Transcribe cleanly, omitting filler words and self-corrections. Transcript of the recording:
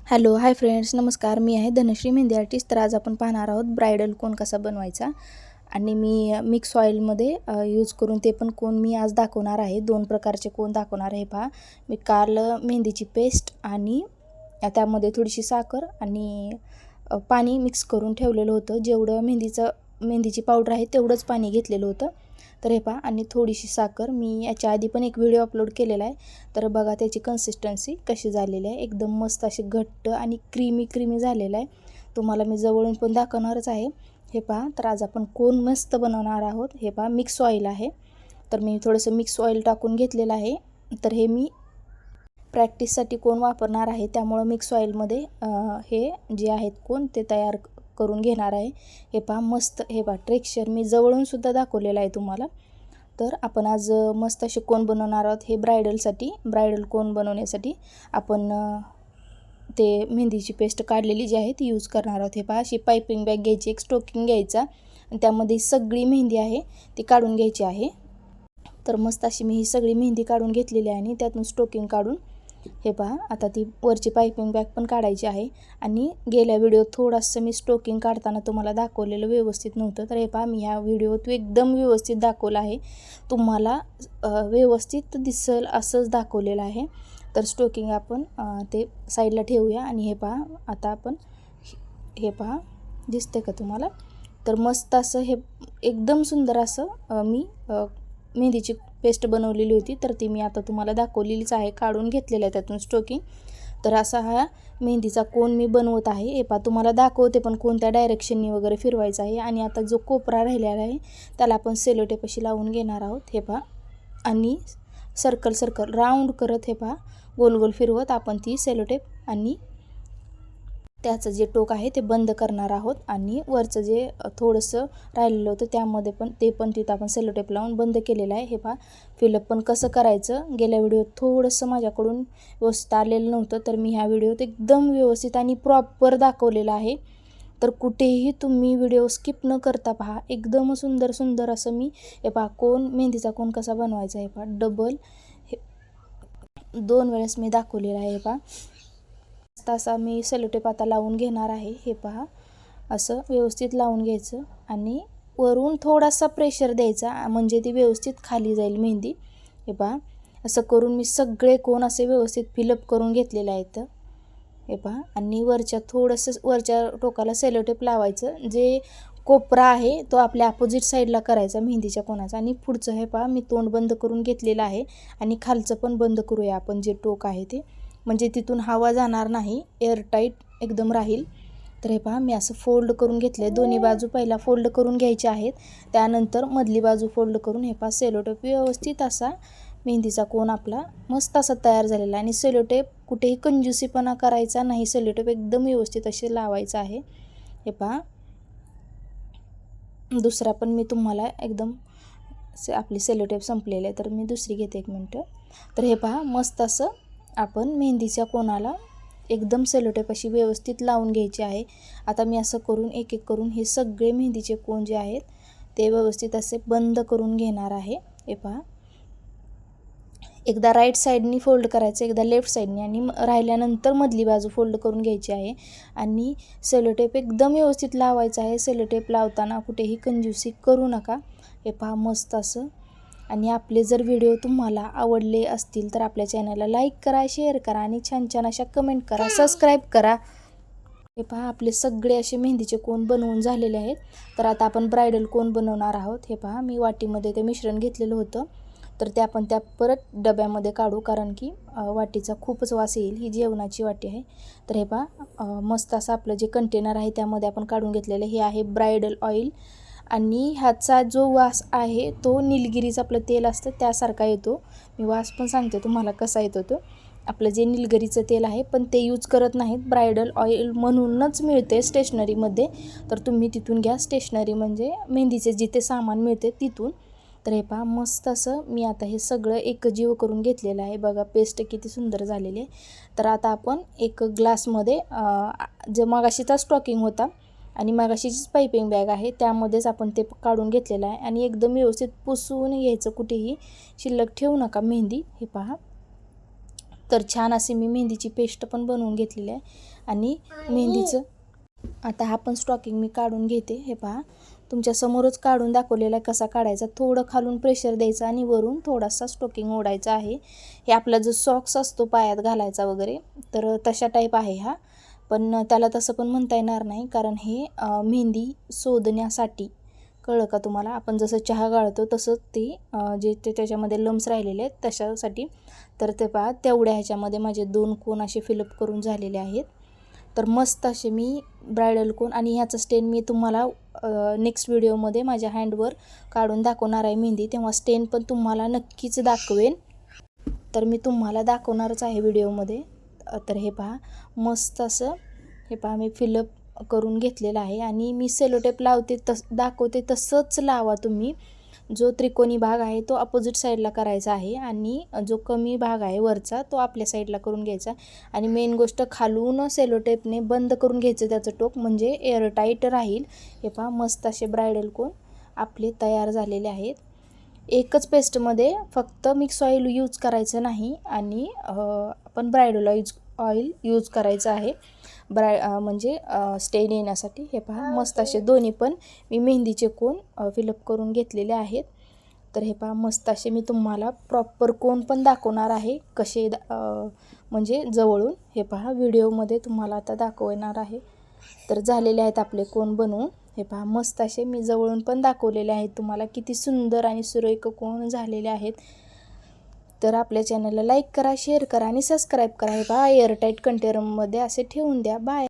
Hello hi friends, नमस्कार. मी आहे Dhanashree mehndi artist. तर आज आपण पाहणार आहोत ब्रायडल कोन कसा बनवायचा. आणि मी मिक्स ऑइलमध्ये यूज करून ते पण कोन मी आज दाखवणार आहे. 2 प्रकारचे कोन दाखवणार आहे. पहा, मी काल मेहंदीची पेस्ट आणि त्यामध्ये थोडीशी साखर आणि पाणी मिक्स करून ठेवलेलं होतं. जेवढं मेहंदीची पावडर आहे तेवढंच पाणी घेतलेलं होतं. तर हे पहा, आणि थोडीशी साखर. मी याच्या आधी पण एक व्हिडिओ अपलोड केलेला आहे. तर बघा त्याची कन्सिस्टन्सी कशी झालेली आहे. एकदम मस्त अशी घट्ट आणि क्रीमी झालेलं आहे. तुम्हाला मी जवळून पण दाखवणारच आहे. हे पहा, तर आज आपण कोन मस्त बनवणार आहोत. हे पहा, मिक्स ऑइल आहे. तर मी थोडंसं मिक्स ऑइल टाकून घेतलेलं आहे. तर हे मी प्रॅक्टिससाठी कोन वापरणार आहे, त्यामुळं मिक्स ऑइलमध्ये हे जे आहेत कोन ते तयार करून घेणार आहे. हे पहा मस्त, हे पहा टेक्स्चर मी जवळून सुद्धा दाखवलेलं आहे तुम्हाला. तर आपण आज मस्त असे कोन बनवणार आहोत. हे ब्रायडल कोन बनवण्यासाठी आपण ते मेहंदीची पेस्ट काढलेली जी आहे ती यूज करणार आहोत. हे पहा, अशी पायपिंग बॅग घ्यायची, एक स्टोकिंग घ्यायचा आणि त्यामध्ये सगळी मेहंदी आहे ती काढून घ्यायची आहे. तर मस्त अशी मी ही सगळी मेहंदी काढून घेतलेली आहे आणि त्यातून स्टोकिंग काढून हे पहा, आता ती वरची पायपिंग बॅग पण काढायची आहे. आणि गेल्या व्हिडिओत थोडंसं मी स्टोकिंग काढताना तुम्हाला दाखवलेलं व्यवस्थित नव्हतं. तर हे पहा, मी ह्या व्हिडिओत एकदम व्यवस्थित दाखवलं आहे. तुम्हाला व्यवस्थित दिसेल असंच दाखवलेलं आहे. तर स्टोकिंग आपण ते साईडला ठेवूया. आणि हे पहा, आता आपण हे पहा, दिसते का तुम्हाला? तर मस्त असं हे एकदम सुंदर असं मी मेहंदीची पेस्ट बनवलेली होती. तर ती मी आता तुम्हाला दाखवलेलीच आहे, काढून घेतलेलं आहे त्यातून स्टोकिंग. तर असा हा मेहंदीचा कोन मी बनवत आहे. हे पहा, तुम्हाला दाखवते पण कोणत्या डायरेक्शननी वगैरे फिरवायचा आहे. आणि आता जो कोपरा राहिलेला आहे त्याला आपण सेलोटेप अशी लावून घेणार आहोत. हे पहा, आणि सर्कल राऊंड करत हे पहा, गोल फिरवत आपण ती सेलोटेप आणि त्याचं जे टोक आहे ते बंद करणार आहोत. आणि वरचं जे थोडंसं राहिलेलं होतं त्यामध्ये पण तिथं आपण सेलोटेप लावून बंद केलेलं आहे. हे पहा, फिलअप पण कसं करायचं गेल्या व्हिडिओत थोडंसं माझ्याकडून व्यवस्थित आलेलं नव्हतं. तर मी ह्या व्हिडिओत एकदम व्यवस्थित आणि प्रॉपर दाखवलेलं आहे. तर कुठेही तुम्ही व्हिडिओ स्किप न करता पहा, एकदम सुंदर असं मी हे पहा मेहंदीचा कोन कसा बनवायचा. हे पहा, डबल हे 2 वेळेस मी दाखवलेला आहे. हे पहा, असा मी सेलोटेप आता लावून घेणार आहे. हे पहा, असं व्यवस्थित लावून घ्यायचं आणि वरून थोडासा प्रेशर द्यायचा, म्हणजे ती व्यवस्थित खाली जाईल मेहंदी. हे पहा, असं करून मी सगळे कोन असे व्यवस्थित फिलअप करून घेतलेले आहेत. हे पहा, आणि वरच्या टोकाला सेलोटेप लावायचं. जे कोपरा आहे तो आपल्या अपोजिट साईडला करायचा मेहंदीच्या कोणाचा. आणि पुढचं हे पहा, मी तोंड बंद करून घेतलेलं आहे. आणि खालचं पण बंद करूया आपण, जे टोक आहे ते, म्हणजे तिथून हवा जाणार नाही, एअरटाईट एकदम राहील. तर हे पहा, मी असं फोल्ड करून घेतले. दोन्ही बाजू पहिला फोल्ड करून घ्यायच्या आहेत, त्यानंतर मधली बाजू फोल्ड करून हे पहा, सेलोटेप व्यवस्थित असा मेहंदीचा कोन आपला मस्त असा तयार झालेला आहे. आणि सेलोटेप कुठेही कंजूसीपणा करायचा नाही, सेलोटेप एकदम व्यवस्थित असे लावायचं आहे. हे पहा, दुसरा पण मी तुम्हाला एकदम आपली सेलोटेप संपलेली आहे तर मी दुसरी घेते, 1 मिनटं. तर हे पहा, मस्त असं आपण मेहंदीच्या कोनाला एकदम सेलोटेप अशी व्यवस्थित लावून घ्यायची आहे. आता मी असं करून एक करून हे सगळे मेहंदीचे कोन जे आहेत ते व्यवस्थित असे बंद करून घेणार आहे. हे पहा, एकदा राईट साईडनी फोल्ड करायचं, एकदा लेफ्ट साईडनी, आणि राहिल्यानंतर मधली बाजू फोल्ड करून घ्यायची आहे. आणि सेलोटेप एकदम व्यवस्थित लावायचं आहे. सेलोटेप लावताना कुठेही कंजूसी करू नका. हे पहा, मस्त असं. आणि आपले जर व्हिडिओ तुम्हाला आवडले असतील तर आपल्या चॅनलला लाईक करा, शेअर करा आणि छान अशा कमेंट करा, सबस्क्राईब करा. हे पहा, आपले सगळे असे मेहंदीचे कोन बनवून झालेले आहेत. तर आता आपण ब्रायडल कोन बनवणार आहोत. हे पहा, मी वाटीमध्ये ते मिश्रण घेतलेलं होतं, तर ते आपण परत डब्यामध्ये काढू, कारण की वाटीचा खूपच वास येईल. ही जेवणाची वाटी आहे. तर हे पहा, मस्त असं आपलं जे कंटेनर आहे त्यामध्ये आपण काढून घेतलेलं हे आहे ब्रायडल ऑइल. आणि ह्याचा जो वास आहे तो निलगिरीचं आपलं तेल असतं त्यासारखा येतो. मी वास पण सांगते तुम्हाला कसा येतो तो. आपलं जे निलगिरीचं तेल आहे पण ते यूज करत नाहीत, ब्रायडल ऑइल म्हणूनच मिळते स्टेशनरीमध्ये. तर तुम्ही तिथून घ्या, स्टेशनरी म्हणजे मेहंदीचे जिथे सामान मिळते तिथून. तर हे पहा, मस्त असं मी आता हे सगळं एकजीव करून घेतलेलं आहे. बघा, पेस्ट किती सुंदर झालेली आहे. तर आता आपण एक ग्लासमध्ये जो मगाशीचा स्टॉकिंग होता आणि मगाशीचीच पायपिंग बॅग आहे त्यामध्येच आपण ते काढून घेतलेलं आहे. आणि एकदम व्यवस्थित पुसून घ्यायचं, कुठेही शिल्लक ठेवू नका मेहंदी. हे पहा, तर छान अशी मी मेहंदीची पेस्ट पण बनवून घेतलेली आहे. आणि मेहंदीचं आता हा पण स्टॉकिंग मी काढून घेते. हे पहा, तुमच्या समोरच काढून दाखवलेला आहे कसा काढायचा. थोडं खालून प्रेशर द्यायचं आणि वरून थोडासा स्टॉकिंग ओढायचा आहे. हे आपला जो सॉक्स असतो पायात घालायचा वगैरे, तर तशा टाईप आहे हा. पण त्याला तसं पण म्हणता येणार नाही, कारण हे मेहंदी शोधण्यासाठी, कळलं का तुम्हाला, आपण जसं चहा गाळतो तसंच ते जे त्याच्यामध्ये लम्स राहिलेले आहेत तशासाठी. तर ते पहा, तेवढ्या ह्याच्यामध्ये माझे 2 कोन असे फिलअप करून झालेले आहेत. तर मस्त असे मी ब्रायडल कोन, आणि ह्याचं स्टेन मी तुम्हाला नेक्स्ट व्हिडिओमध्ये माझ्या हँडवर काढून दाखवणार आहे मेहंदी, तेव्हा स्टेन पण तुम्हाला नक्कीच दाखवेन. तर मी तुम्हाला दाखवणारच आहे व्हिडिओमध्ये. तर हे पहा, मस्त असं हे पहा मी फिलअप करून घेतलेलं आहे. आणि मी सेलोटेप लावते दाखवते तसंच लावा तुम्ही. जो त्रिकोणी भाग आहे तो अपोजिट साईडला करायचा आहे, आणि जो कमी भाग आहे वरचा तो आपल्या साईडला करून घ्यायचा. आणि मेन गोष्ट, खालून सेलोटेपने बंद करून घ्यायचं त्याचं टोक, म्हणजे एअरटाईट राहील. हे पहा, मस्त असे ब्रायडल कोन आपले तयार झालेले आहेत. एकच पेस्टमध्ये फक्त मिक्स ऑइल यूज करायचं नाही, आणि आपण ब्रायडल ऑइल यूज करायचं आहे म्हणजे स्टेन येण्यासाठी. हे पहा, मस्त असे दोन्ही पण मी मेहंदीचे कोन फिलअप करून घेतलेले आहेत. तर हे पहा, मस्त असे मी तुम्हाला प्रॉपर कोन पण दाखवणार आहे कसे म्हणजे जवळून. हे पहा, व्हिडिओमध्ये तुम्हाला आता दाखवणार आहे. तर झालेले आहेत आपले कोन बनवून. हे पहा, मस्त असे मी जवळून पण दाखवलेले आहेत तुम्हाला, किती सुंदर आणि सुरेख कोन झालेले आहेत. तर आपल्या चॅनलला लाईक करा, शेअर करा आणि सबस्क्राईब करा. हे पहा, एअरटाईट कंटेनरमध्ये असे ठेवून द्या. बाय.